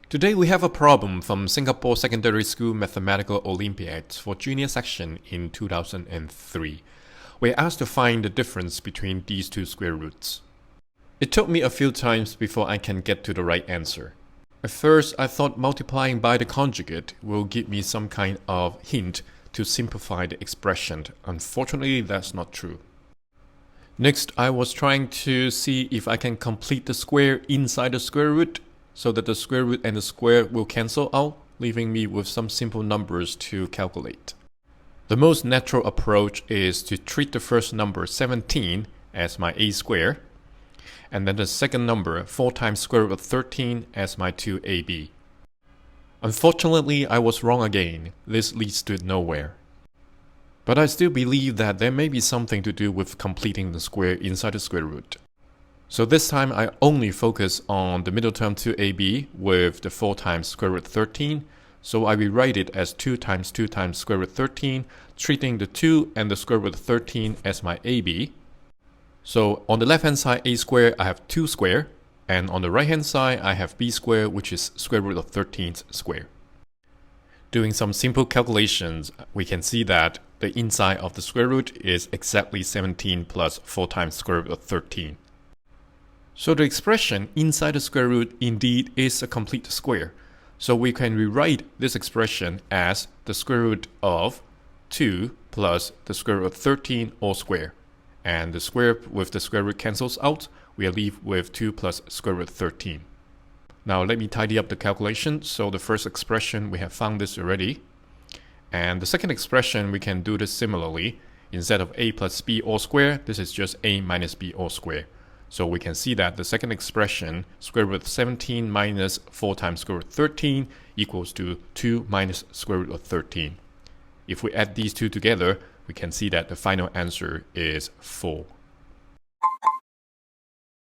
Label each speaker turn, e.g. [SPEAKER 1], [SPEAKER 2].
[SPEAKER 1] Today we have a problem from Singapore Secondary School Mathematical Olympiads for junior section in 2003. We're asked to find the difference between these two square roots. It took me a few times before I can get to the right answer. At first, I thought multiplying by the conjugate will give me some kind of hint to simplify the expression. Unfortunately, that's not true. Next, I was trying to see if I can complete the square inside the square root, so that the square root and the square will cancel out, leaving me with some simple numbers to calculate. The most natural approach is to treat the first number 17 as my a square, and then the second number 4 times square root of 13 as my 2ab. Unfortunately, I was wrong again. This leads to nowhere. But I still believe that there may be something to do with completing the square inside the square root. So this time I only focus on the middle term 2ab with the 4 times square root 13, so I rewrite it as 2 times 2 times square root 13, treating the 2 and the square root 13 as my ab. So on the left hand side a square I have 2 square, and on the right hand side I have b square, which is square root of 13 square. Doing some simple calculations, we can see that the inside of the square root is exactly 17 plus 4 times square root of 13. So the expression inside the square root indeed is a complete square. So we can rewrite this expression as the square root of 2 plus the square root of 13 all square. And the square with the square root cancels out. We are left with 2 plus square root 13. Now let me tidy up the calculation. So the first expression, we have found this already. And the second expression, we can do this similarly. Instead of a plus b all square, this is just a minus b all square. So we can see that the second expression, square root of 17 minus 4 times square root of 13 equals to 2 minus square root of 13. If we add these two together, we can see that the final answer is 4.